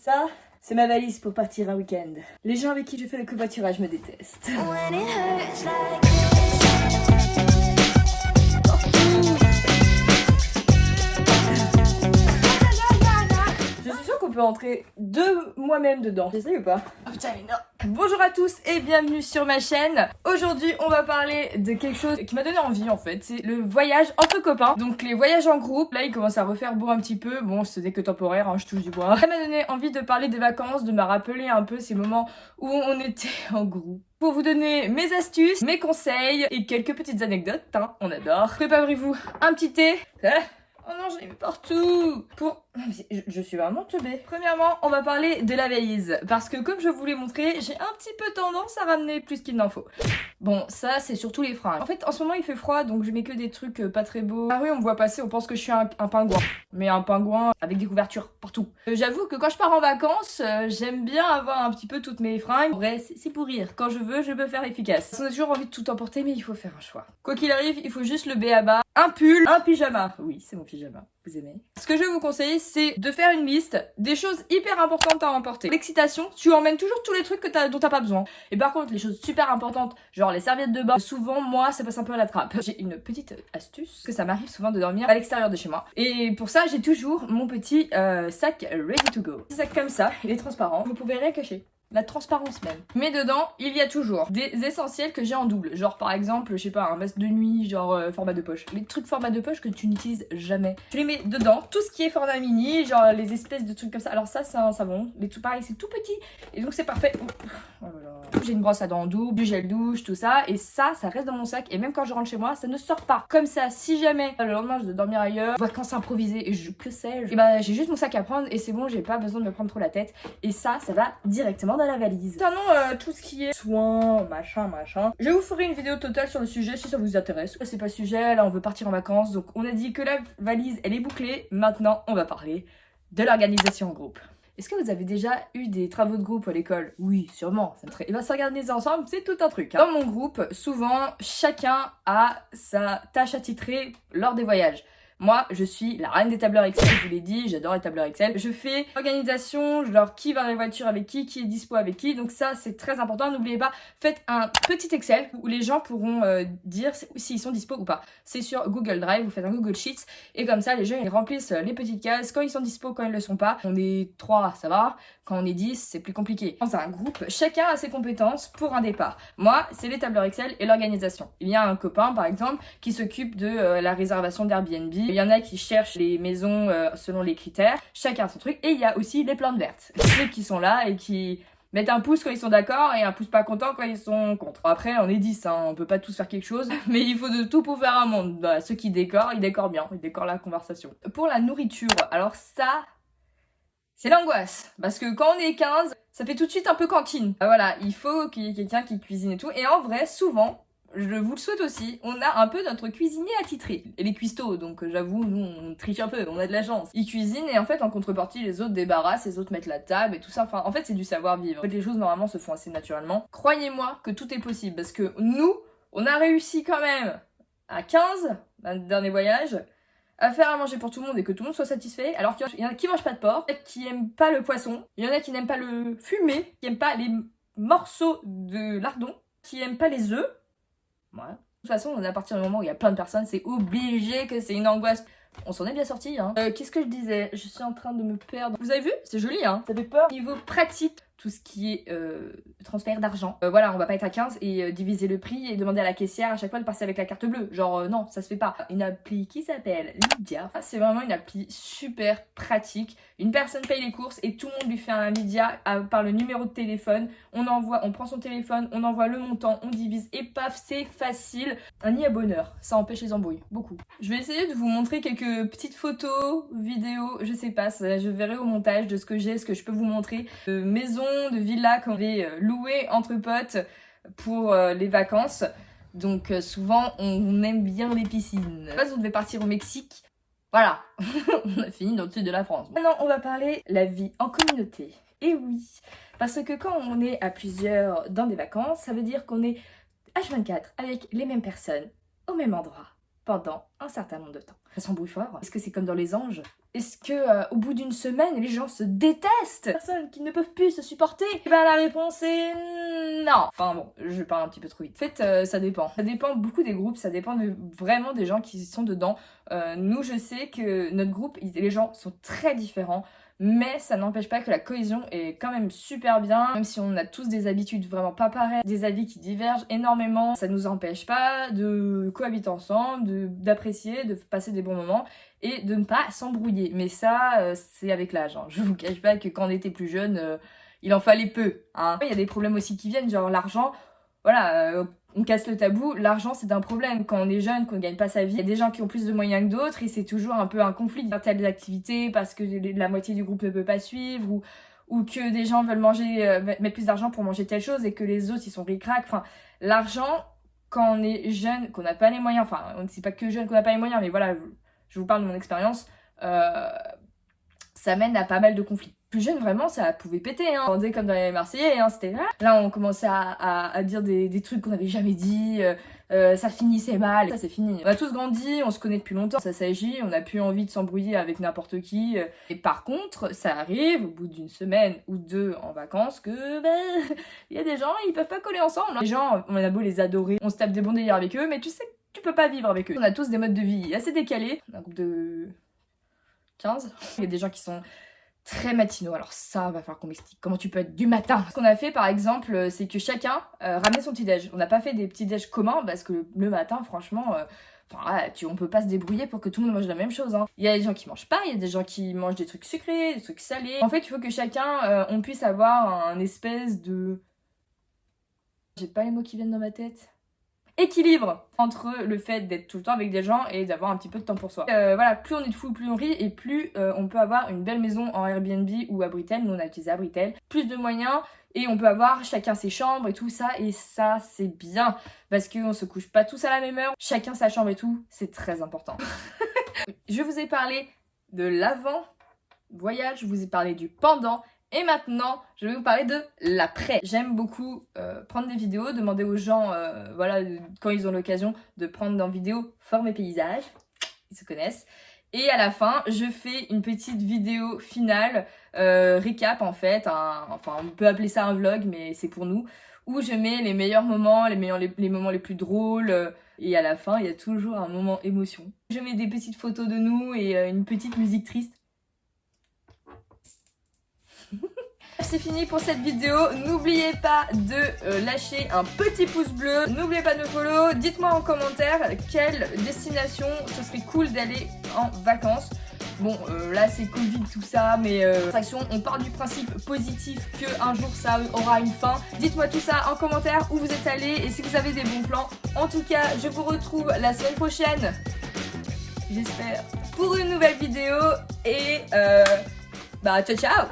Ça, c'est ma valise pour partir un week-end. Les gens avec qui je fais le covoiturage me détestent. Je suis sûre qu'on peut entrer de moi-même dedans. J'essaye ou pas? Oh putain, mais non. Bonjour à tous et bienvenue sur ma chaîne. Aujourd'hui, on va parler de quelque chose qui m'a donné envie en fait. C'est le voyage entre copains. Donc les voyages en groupe. Là, il commence à refaire beau un petit peu. Bon, ce n'est que temporaire, hein, je touche du bois. Ça m'a donné envie de parler des vacances, de me rappeler un peu ces moments où on était en groupe. Pour vous donner mes astuces, mes conseils et quelques petites anecdotes, hein, on adore. Préparez-vous un petit thé. Oh non, j'en ai mis partout. Je suis vraiment teubée. Premièrement, on va parler de la valise. Parce que comme je vous l'ai montré, j'ai un petit peu tendance à ramener plus qu'il n'en faut. Bon, ça, c'est surtout les fringues. En fait, en ce moment, il fait froid, donc je mets que des trucs pas très beaux. Ah oui, on me voit passer, on pense que je suis un pingouin. Mais un pingouin avec des couvertures partout. J'avoue que quand je pars en vacances, j'aime bien avoir un petit peu toutes mes fringues. En vrai, c'est pour rire. Quand je veux faire efficace. On a toujours envie de tout emporter, mais il faut faire un choix. Quoi qu'il arrive, il faut juste le b.a-ba. Un pull, un pyjama. Oui, c'est mon pyjama. Vous aimez? Ce que je vais vous conseiller, c'est de faire une liste des choses hyper importantes à emporter. L'excitation, tu emmènes toujours tous les trucs dont t'as pas besoin. Et par contre, les choses super importantes, genre les serviettes de bain, souvent, moi, ça passe un peu à la trappe. J'ai une petite astuce, que ça m'arrive souvent de dormir à l'extérieur de chez moi. Et pour ça, j'ai toujours mon petit sac ready to go. Un sac comme ça, il est transparent, vous pouvez rien cacher. La transparence même. Mais dedans, il y a toujours des essentiels que j'ai en double. Genre par exemple, je sais pas, un masque de nuit, genre format de poche. Les trucs format de poche que tu n'utilises jamais. Tu les mets dedans, tout ce qui est format mini, genre les espèces de trucs comme ça. Alors ça, c'est un savon. Mais tout pareil, c'est tout petit. Et donc c'est parfait. Oh là là. J'ai une brosse à dents en double, du gel douche, tout ça. Et ça reste dans mon sac. Et même quand je rentre chez moi, ça ne sort pas. Comme ça, si jamais le lendemain je dois dormir ailleurs, vacances improvisées, que sais-je, et bah j'ai juste mon sac à prendre et c'est bon, j'ai pas besoin de me prendre trop la tête. Et ça va directement dans la valise. Concernant tout ce qui est soins, machin. Je vous ferai une vidéo totale sur le sujet si ça vous intéresse. Là, c'est pas le sujet, là on veut partir en vacances. Donc on a dit que la valise elle est bouclée. Maintenant on va parler de l'organisation en groupe. Est-ce que vous avez déjà eu des travaux de groupe à l'école? Oui, sûrement. Et bien s'organiser ensemble, c'est tout un truc. Hein. Dans mon groupe, souvent, chacun a sa tâche attitrée lors des voyages. Moi, je suis la reine des tableurs Excel, je vous l'ai dit, j'adore les tableurs Excel. Je fais l'organisation, genre qui va dans les voitures avec qui est dispo avec qui. Donc ça, c'est très important. N'oubliez pas, faites un petit Excel où les gens pourront dire s'ils sont dispo ou pas. C'est sur Google Drive, vous faites un Google Sheets. Et comme ça, les gens, ils remplissent les petites cases. Quand ils sont dispo, quand ils le sont pas. On est 3, ça va. Quand on est 10, c'est plus compliqué. Dans un groupe, chacun a ses compétences pour un départ. Moi, c'est les tableurs Excel et l'organisation. Il y a un copain, par exemple, qui s'occupe de la réservation d'Airbnb. Il y en a qui cherchent les maisons selon les critères. Chacun a son truc. Et il y a aussi les plantes vertes. Ceux qui sont là et qui mettent un pouce quand ils sont d'accord et un pouce pas content quand ils sont contre. Après, on est 10, hein, on peut pas tous faire quelque chose. Mais il faut de tout pour faire un monde. Bah, ceux qui décorent, ils décorent bien. Ils décorent la conversation. Pour la nourriture, alors ça... c'est l'angoisse, parce que quand on est 15, ça fait tout de suite un peu cantine. Voilà, il faut qu'il y ait quelqu'un qui cuisine et tout. Et en vrai, souvent, je vous le souhaite aussi, on a un peu notre cuisinier attitré. Et les cuistots, donc j'avoue, nous on triche un peu, on a de la chance. Ils cuisinent et en fait en contrepartie, les autres débarrassent, les autres mettent la table et tout ça. Enfin, en fait c'est du savoir-vivre. En fait, les choses normalement se font assez naturellement. Croyez-moi que tout est possible, parce que nous, on a réussi quand même à 15, le dernier voyage, à faire à manger pour tout le monde et que tout le monde soit satisfait, alors qu'il y en a qui mangent pas de porc, qui aiment pas le poisson, il y en a qui n'aiment pas le fumé, qui aiment pas les morceaux de lardon, qui aiment pas les œufs. Voilà. De toute façon, à partir du moment où il y a plein de personnes, c'est obligé que c'est une angoisse. On s'en est bien sorti, hein. Qu'est-ce que je disais? Je suis en train de me perdre. Vous avez vu? C'est joli, hein. Ça fait peur. Niveau pratique, tout ce qui est transfert d'argent. Voilà, on va pas être à 15 et diviser le prix et demander à la caissière à chaque fois de passer avec la carte bleue. Genre, non, ça se fait pas. Une appli qui s'appelle Lydia. C'est vraiment une appli super pratique. Une personne paye les courses et tout le monde lui fait un Lydia par le numéro de téléphone. On prend son téléphone, on envoie le montant, on divise et paf, c'est facile. Un nid à bonheur. Ça empêche les embrouilles. Beaucoup. Je vais essayer de vous montrer quelques petites photos, vidéos, je sais pas, je verrai au montage de ce que j'ai, ce que je peux vous montrer. De maisons, de villas qu'on avait louées entre potes pour les vacances. Donc souvent on aime bien les piscines. On devait partir au Mexique. Voilà, on a fini dans le sud de la France. Maintenant on va parler la vie en communauté. Et oui, parce que quand on est à plusieurs dans des vacances, ça veut dire qu'on est H24 avec les mêmes personnes au même endroit pendant un certain nombre de temps. Ça s'embrouille fort. Est-ce que c'est comme dans Les Anges? Est-ce que au bout d'une semaine, les gens se détestent? Personnes qui ne peuvent plus se supporter? Et ben la réponse est non. Enfin bon, je parle un petit peu trop vite. En fait, ça dépend. Ça dépend beaucoup des groupes, ça dépend vraiment des gens qui sont dedans. Nous, je sais que notre groupe, les gens sont très différents. Mais ça n'empêche pas que la cohésion est quand même super bien, même si on a tous des habitudes vraiment pas pareilles, des avis qui divergent énormément, ça nous empêche pas de cohabiter ensemble, d'apprécier, de passer des bons moments et de ne pas s'embrouiller. Mais ça, c'est avec l'âge, hein. Je vous cache pas que quand on était plus jeune, il en fallait peu, hein. Il y a des problèmes aussi qui viennent, genre l'argent, voilà, on casse le tabou, l'argent c'est un problème. Quand on est jeune, qu'on ne gagne pas sa vie, il y a des gens qui ont plus de moyens que d'autres et c'est toujours un peu un conflit de faire telles activités parce que la moitié du groupe ne peut pas suivre ou que des gens veulent manger, mettre plus d'argent pour manger telle chose et que les autres ils sont ric-rac. Enfin, l'argent, quand on est jeune, qu'on n'a pas les moyens, enfin, c'est pas que jeune qu'on n'a pas les moyens, mais voilà, je vous parle de mon expérience, ça mène à pas mal de conflits. Plus jeune, vraiment, ça pouvait péter, hein. On disait comme dans les Marseillais, hein, c'était là, on commençait à dire des trucs qu'on n'avait jamais dit, ça finissait mal, ça c'est fini. On a tous grandi, on se connaît depuis longtemps, ça s'agit, on n'a plus envie de s'embrouiller avec n'importe qui. Et par contre, ça arrive, au bout d'une semaine ou deux en vacances, que il y a des gens, ils peuvent pas coller ensemble, hein. Les gens, on a beau les adorer, on se tape des bons délires avec eux, mais tu sais que tu peux pas vivre avec eux. On a tous des modes de vie assez décalés, un groupe de 15. Il y a des gens qui sont très matinaux, alors ça va falloir qu'on m'explique comment tu peux être du matin. Ce qu'on a fait par exemple, c'est que chacun ramenait son petit déj. On n'a pas fait des petits déj communs parce que le matin franchement, on peut pas se débrouiller pour que tout le monde mange la même chose, hein. Il y a des gens qui mangent pas, il y a des gens qui mangent des trucs sucrés, des trucs salés. En fait il faut que chacun on puisse avoir un espèce de... J'ai pas les mots qui viennent dans ma tête. Équilibre entre le fait d'être tout le temps avec des gens et d'avoir un petit peu de temps pour soi. Voilà, plus on est de fous, plus on rit et plus on peut avoir une belle maison en Airbnb ou à Britel. Nous on a utilisé à Britel. Plus de moyens et on peut avoir chacun ses chambres et tout ça. Et ça c'est bien parce qu'on se couche pas tous à la même heure. Chacun sa chambre et tout, c'est très important. Je vous ai parlé de l'avant voyage, je vous ai parlé du pendant. Et maintenant, je vais vous parler de l'après. J'aime beaucoup prendre des vidéos, demander aux gens, voilà, quand ils ont l'occasion de prendre en vidéo, former paysage, ils se connaissent. Et à la fin, je fais une petite vidéo finale, récap en fait, enfin on peut appeler ça un vlog, mais c'est pour nous, où je mets les meilleurs moments, les moments les plus drôles, et à la fin, il y a toujours un moment émotion. Je mets des petites photos de nous et une petite musique triste. C'est fini pour cette vidéo, n'oubliez pas de lâcher un petit pouce bleu, n'oubliez pas de me follow, dites-moi en commentaire quelle destination ce serait cool d'aller en vacances. Bon, là c'est Covid tout ça, mais on part du principe positif qu'un jour ça aura une fin. Dites-moi tout ça en commentaire où vous êtes allés et si vous avez des bons plans. En tout cas, je vous retrouve la semaine prochaine, j'espère, pour une nouvelle vidéo et ciao ciao.